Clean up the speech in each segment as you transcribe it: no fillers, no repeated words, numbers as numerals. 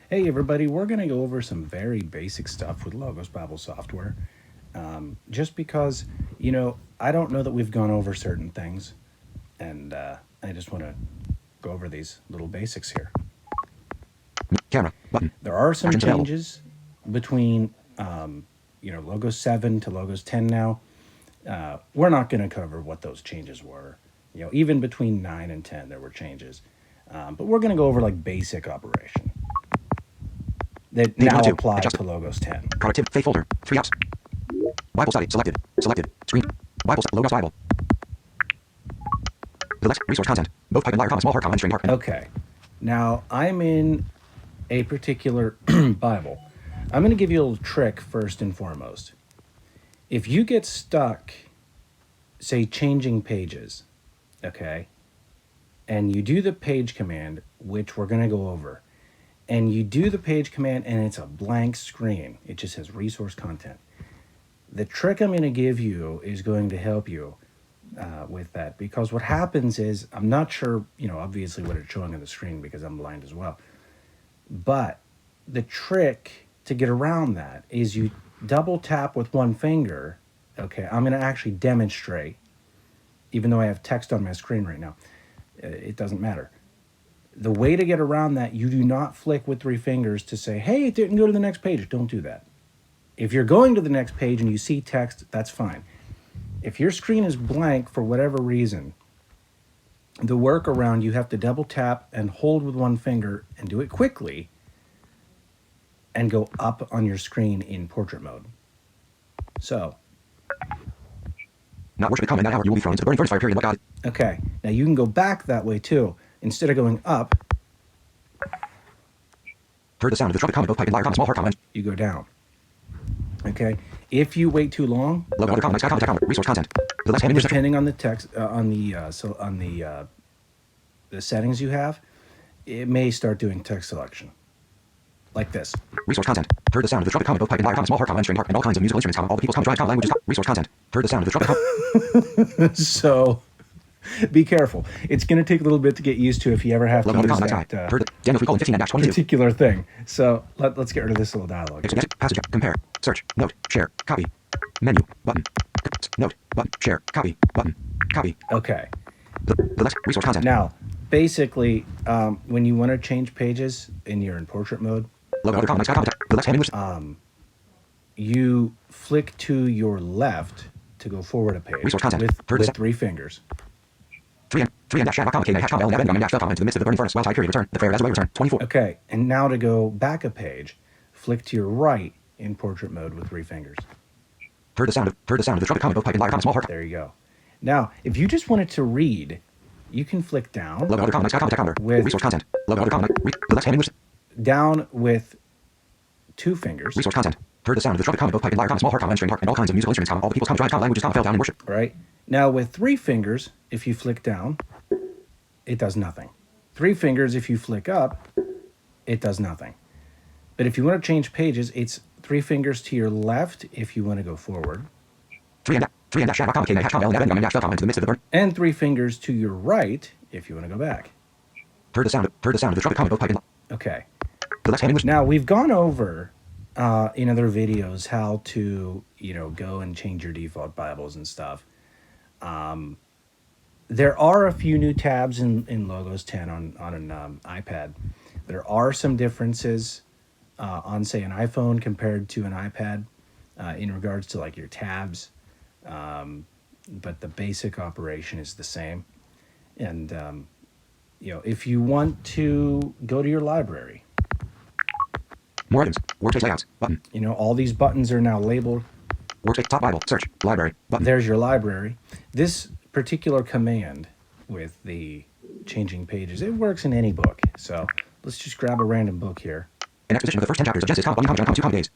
Hey, everybody, we're going to go over some very basic stuff with Logos Bible software. Just because, I don't know that we've gone over certain things, and I just want to go over these little basics here. Camera button. There are some Actions available. changes between, Logos 7 to Logos 10 now. We're not going to cover what those changes were. Even between 9 and 10, there were changes. But we're going to go over like basic operation that Page now 1 of 2. apply to Adjustment. Logos 10. Productivity. Faith folder. 3 apps. Bible study. Selected. Selected. Screen. Logos Bible. Select. Resource content. Both pipe and lyre, comma, small heart, comma, and string heart. Okay. Now, I'm in a particular Bible. I'm going to give you a little trick first and foremost. If you get stuck, say, changing pages, okay, and you do the page command, which we're going to go over, and you do the page command and it's a blank screen, it just says resource content. The trick I'm going to give you is going to help you with that, because what happens is, I'm not sure, obviously what it's showing on the screen because I'm blind as well, but the trick to get around that is you double tap with one finger. Okay, I'm going to actually demonstrate, even though I have text on my screen right now. It doesn't matter. The way to get around that, you do not flick with three fingers to say, hey, it didn't go to the next page. Don't do that. If you're going to the next page and you see text, that's fine. If your screen is blank for whatever reason, the workaround, you have to double tap and hold with one finger and do it quickly and go up on your screen in portrait mode. So, Not worship. Come in that hour. You will be thrown into the burning furnace fire. Period. What God? okay, now you can go back that way too. Instead of going up, Heard the sound of the trumpet. Comma. Both pipe and lyre, comma, small heart, comma, and you go down. Okay, if you wait too long, logo. Other comma. Next comma. Tech comma. Resource content. The left hand. depending on the text, the settings you have, it may start doing text selection, like this. Resource content. Heard the sound of the trumpet. Comma. Both pipe and lyre, comma, small heart, comma, and string heart, and all kinds of musical instruments. Comma. All the people's comma. Drive. Comma. Languages. Comma. Resource content. Heard the sound of the trumpet. Comma. So be careful. It's going to take a little bit to get used to if you ever have to Logo. Other use comma. Next that Heard it. Daniel 3:15-22. particular thing. So let's get rid of this little dialogue. Passage. Compare. Search. Note. Share. Copy. Menu. Button. Note. Button. Share. Copy. Button. Copy. Okay. The left. Resource content. Now, basically, when you want to change pages and you're in portrait mode, Logo. Other comma. Next comma. The left hand English. you flick to your left to go forward a page Resource content. with three fingers. 3 and dash shadow, comma, K dash comma, L and dash comma into the midst of the burning furnace. While time period return. The fair as away return. 24. Okay, and now to go back a page, flick to your right in portrait mode with three fingers. Heard the sound of the trumpet. Comma. Both pipe and lyre, comma, small heart. There you go. Now, if you just wanted to read, you can flick down. Logo. Other comma. Next comma. Tech comma. With Resource content. Logo. Other comma. The left hand English. down with two fingers, Resource content. Heard the sound of the trumpet. Comma. Both pipe and lyre, comma, small heart, comma, and string heart, and all kinds of musical instruments. Comma. All the people's comma. Drive. Comma. Languages. Comma. Fell down in worship. right? Now with three fingers, if you flick down, it does nothing. Three fingers, if you flick up, it does nothing. But if you want to change pages, it's three fingers to your left if you want to go forward, 3 and dash shadow, comma, K dash comma, L and dash comma into the midst of the burn. and three fingers to your right if you want to go back. Heard the sound of the trumpet. Comma. Both pipe and Okay. the left hand English. Now we've gone over in other videos how to go and change your default Bibles and stuff. There are a few new tabs in Logos 10 on an iPad. There are some differences on, say, an iPhone compared to an iPad in regards to like your tabs, but the basic operation is the same. And if you want to go to your library, More items. Workspace layouts. Button. all these buttons are now labeled. Workspace top Bible. Search. Library. Button. There's your library. This particular command with the changing pages, it works in any book. So let's just grab a random book here. An exposition of the first 10 chapters of Genesis. Comma. 1 comma, 2 comma days.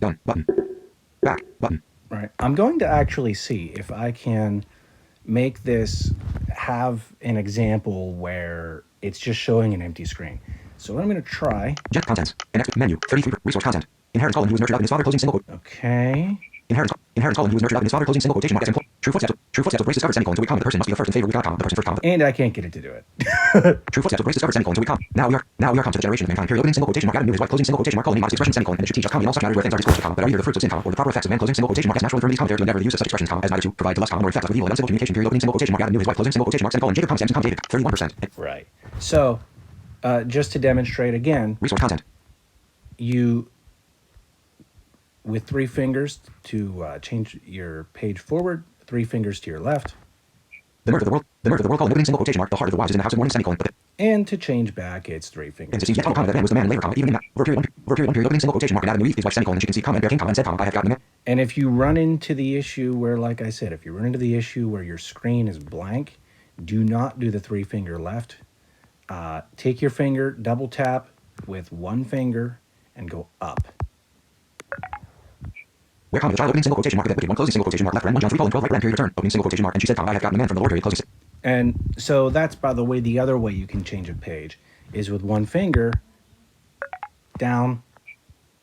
Done. Button. Back. Button. All right. I'm going to actually see if I can make this have an example where it's just showing an empty screen. So what I'm going to try. Jet contents. An menu. 33. Resource content. Inheritance colon. He was nurtured up in his father. Closing single quote. Okay. Inheritance colon, who was nurtured up in his father, closing single quotation mark as employed. True footsteps with race discovered, semicolon, to we come. The person must be the first in favor, we got com. The person first com. And I can't get it to do it. True footsteps with race discovered, semicolon, to we come. Now we are come to the generation of mankind. Period. Opening single quotation mark. Adam knew his wife, closing single quotation mark, colon, modest expression, semicolon, and it should teach us, comma, in all such matters where things are disclosed, comma, but are either the fruits of sin, comma, or the proper effects of man, closing single quotation mark, as natural infirmities, comma, therefore never the use of such expressions, comma, as neither to provide to lust, comma, nor effect us with evil and uncivil communication. Period. Opening single quotation mark. Adam knew his wife, closing single quotation mark, semicolon, Jacob, comma, Samson, comma, David. 31%. Right. So, just to demonstrate again, Resource content. you, with 3 fingers to change your page forward, 3 fingers to your left, The nerve of the world, colon, opening single quotation mark. The heart of the wise is in the house of mourning, semicolon. But and to change back, it's 3 fingers. and it seems yet, comma, that man was the man later, comma, even in that, over a period, opening single quotation mark, and Adam knew Eve, his wife, semicolon, and she conceived, comma, and bare king, comma, and said, comma, I have gotten it. And if you run into the issue where, like I said, if you run into the issue where your screen is blank, do not do the 3-finger left. Take your finger, double tap with 1 finger, and go up. Where, comma, the child, opening single quotation mark, wicked one, closing single quotation mark, left ran 1 John 3, colon, 12, right ran, period, turn, opening single quotation mark, and she said, comma, I have gotten a man from the Lord, period, closes it. And so that's, by the way, the other way you can change a page is with 1 finger down.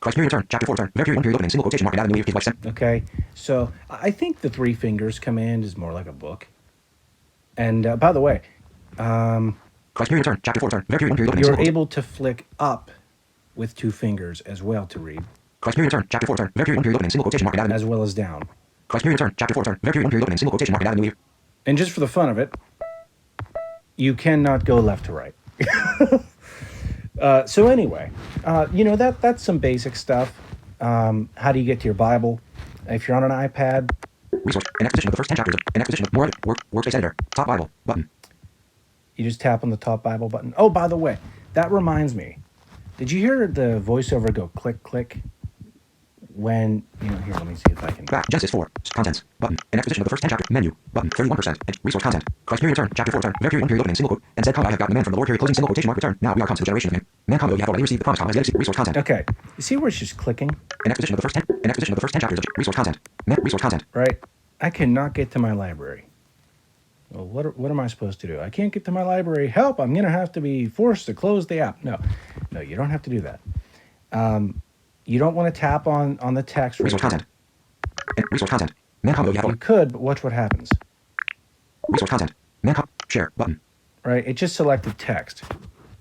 Christ, period, turn, chapter 4, turn, very period, 1 period, opening single quotation mark, and Adam knew Eve, his wife, Okay, so I think the 3 fingers command is more like a book. And by the way, Christ, period, turn, chapter 4, turn, very period, 1 period, opening you're single able to flick up with 2 fingers as well to read, Christ, period, turn, chapter 4, turn, very period, 1 period, opening single quotation mark, and Adam as well as down. Christ, period, turn, chapter 4, turn, very period, 1 period, opening single quotation mark, and Adam knew Eve. And just for the fun of it, you cannot go left to right. So anyway, that's some basic stuff. How do you get to your Bible? If you're on an iPad, Resource, an exposition of the first 10 chapters, an exposition of more workspace editor, top Bible, button. you just tap on the top Bible button. Oh, by the way, that reminds me. Did you hear the voiceover go click, click? When, here, let me see if I can. Back, Genesis 4, contents, button, an exposition of the first 10 chapters, menu, button, 31%, resource content, Christ, period, turn, chapter 4, turn, very period, 1 period, opening single quote, and said, comma, I have gotten a man from the Lord, period, closing single quotation mark, return. Now we are come to the generation of man, comma, you have already received the promise, comma, as yet resource content. Okay, you see where it's just clicking? An exposition of the first 10 chapters, resource content, resource content. Right? I cannot get to my library. Well, what am I supposed to do? I can't get to my library. Help, I'm going to have to be forced to close the app. No, you don't have to do that. You don't want to tap on the text. Resource content. Resource content. Man, comma, you could, but watch what happens. Resource content. Man, share, button. Right? It just selected text.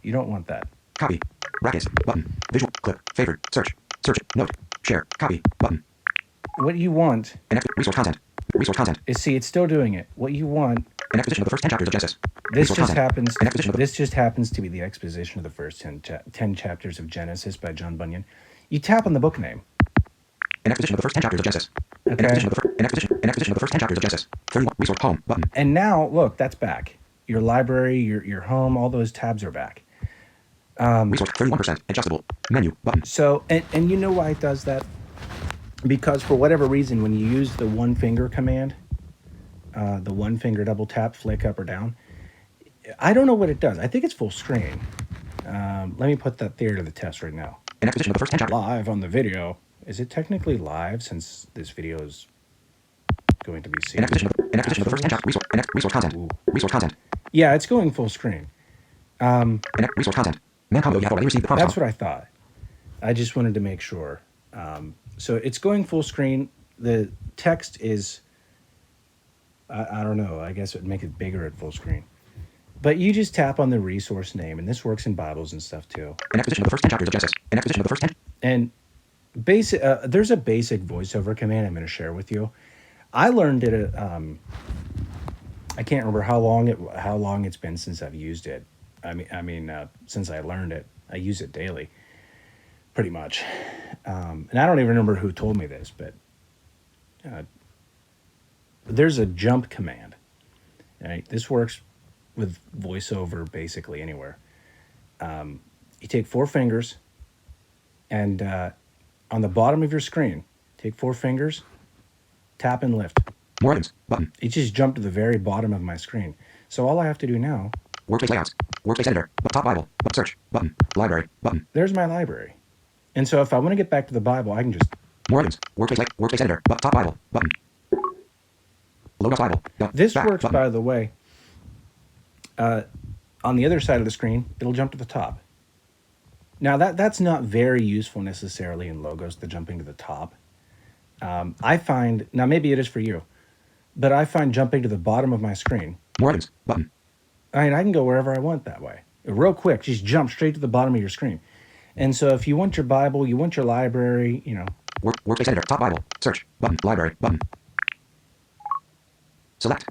You don't want that. Copy. Brackets, button. Visual, clip, favored, search, note, share, copy, button. What you want resource content. Resource content. is, see, it's still doing it. What you want. An exposition of the first 10 chapters of Genesis. This just happens to be the exposition of the first 10 chapters of Genesis by John Bunyan. You tap on the book name. An exposition of the first 10 chapters of Genesis. Okay. An exposition of the first 10 chapters of Genesis. 31. Resource home button. And now, look, that's back. Your library, your home, all those tabs are back. Resource 31%. Adjustable. Menu button. So, and you know why it does that? Because for whatever reason, when you use the 1-finger command, the 1-finger double tap, flick up or down, I don't know what it does. I think it's full screen. Let me put that there to the test right now. An exposition of the first 10 chapters. Live on the video. Is it technically live since this video is going to be seen? An exposition of the first 10 chapters. Resource content. Ooh. Resource content. Yeah, it's going full screen. Resource content. Man, comma, you have already received the promise. That's what I thought. I just wanted to make sure. So it's going full screen. The text is, I don't know, I guess it would make it bigger at full screen. But you just tap on the resource name, and this works in Bibles and stuff too. An exposition of the first 10 chapters of Genesis. An exposition of the first 10. And there's a basic voiceover command I'm going to share with you. I learned it. I can't remember how long it's been since I've used it. I mean, since I learned it, I use it daily, pretty much. And I don't even remember who told me this, but there's a jump command. Right? This works with voiceover basically anywhere. You take 4 fingers, and on the bottom of your screen, take 4 fingers, tap and lift. More items button. It just jumped to the very bottom of my screen. So all I have to do now. Workspace layouts. Workspace editor. Top Bible. Search button. Library button. There's my library. And so if I want to get back to the Bible, I can just. More items. Workspace editor. Top Bible button. Logos Bible. This works, button. By the way. On the other side of the screen, it'll jump to the top. Now that's not very useful necessarily in Logos, the jumping to the top. I find, now maybe it is for you, but I find jumping to the bottom of my screen, More items. Button. I mean, I can go wherever I want that way. Real quick, just jump straight to the bottom of your screen. And so if you want your Bible, you want your library, you know. Workspace editor. Top Bible. Search. Button. Library. Button. Select.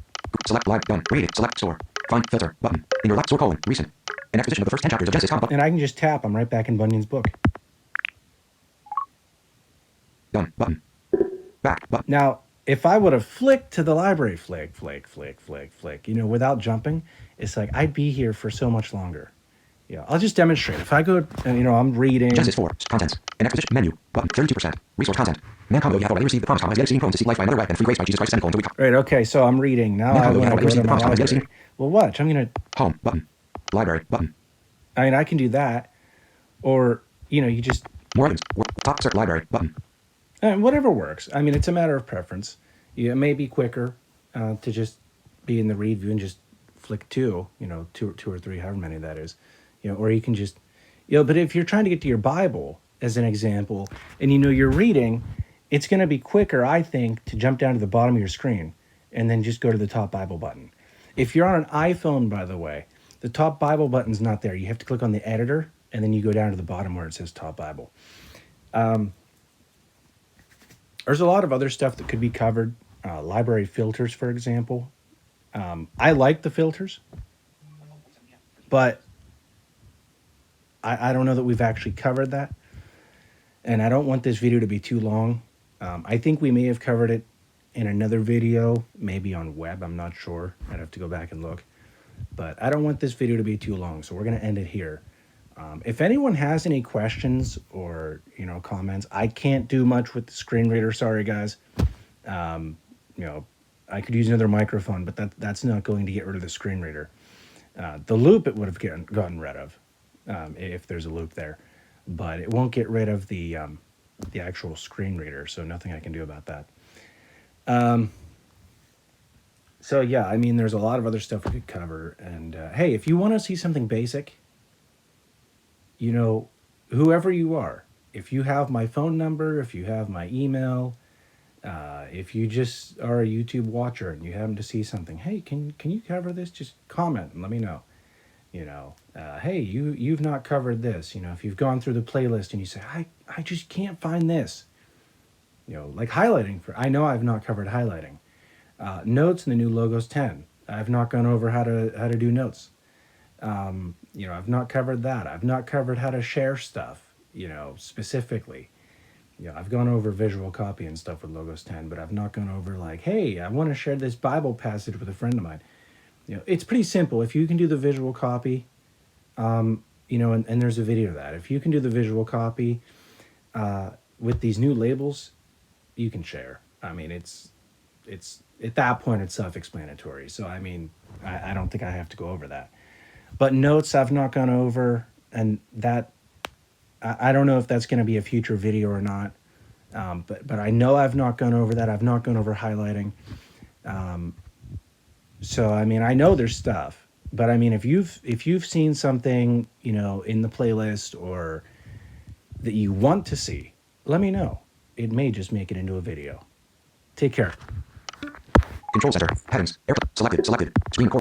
Select live. Done. Read it. Select store. Find filter. Button. In your left store colon. Recent. An exposition of the first 10 chapters of Genesis. Comma. And I can just tap, I'm right back in Bunyan's book. Done. Button. Back. Button. Now, if I would have flicked to the library, flick, you know, without jumping, it's like I'd be here for so much longer. Yeah, I'll just demonstrate. If I go, you know, I'm reading. Genesis 4. Contents. An exposition. Menu. Button. 32%. Resource content. Mankind, though you have already received the promise, comma, is yet exceeding prone to seek life by another way and free grace by Jesus Christ, semicolon, to read. Right, okay, so I'm reading. Now I want to go to my library. Well, watch, I'm going to... Home. Button. Library. Button. I mean, I can do that. Or, you know, you just... More items. Top search library. Button. Whatever works. I mean, it's a matter of preference. It may be quicker to just be in the read view and just flick two, you know, two or three, however many that is. You know, or you can just... You know, but if you're trying to get to your Bible, as an example, and you know you're reading, it's going to be quicker, I think, to jump down to the bottom of your screen and then just go to the top Bible button. If you're on an iPhone, by the way, the top Bible button's not there. You have to click on the editor, and then you go down to the bottom where it says top Bible. There's a lot of other stuff that could be covered. Library filters, for example. I like the filters, but I don't know that we've actually covered that. And I don't want this video to be too long. I think we may have covered it in another video, maybe on web, I'm not sure. I'd have to go back and look. But I don't want this video to be too long, so we're going to end it here. If anyone has any questions or, you know, comments, I can't do much with the screen reader. Sorry, guys. You know, I could use another microphone, but that's not going to get rid of the screen reader. The loop it would have gotten rid of if there's a loop there, but it won't get rid of the actual screen reader, so nothing I can do about that. So yeah, I mean, there's a lot of other stuff we could cover. And hey, if you want to see something basic, you know, whoever you are, if you have my phone number, if you have my email, if you just are a YouTube watcher and you happen to see something, hey, can you cover this? Just comment and let me know. You know, hey, you've not covered this. You know, if you've gone through the playlist and you say, I just can't find this. You know, like highlighting. I know I've not covered highlighting. Notes in the new Logos 10. I've not gone over how to do notes. You know, I've not covered that. I've not covered how to share stuff, you know, specifically. You know, I've gone over visual copy and stuff with Logos 10, but I've not gone over like, hey, I want to share this Bible passage with a friend of mine. You know, it's pretty simple. If you can do the visual copy, you know, and there's a video of that. If you can do the visual copy with these new labels, you can share. I mean, it's at that point, it's self-explanatory. So, I mean, I don't think I have to go over that. But notes I've not gone over, and that, I don't know if that's going to be a future video or not. But I know I've not gone over that. I've not gone over highlighting. So, I mean, I know there's stuff. But, I mean, if you've seen something, you know, in the playlist or that you want to see, let me know. It may just make it into a video. Take care. Control center. Headings. Airplane. Selected. Screen record.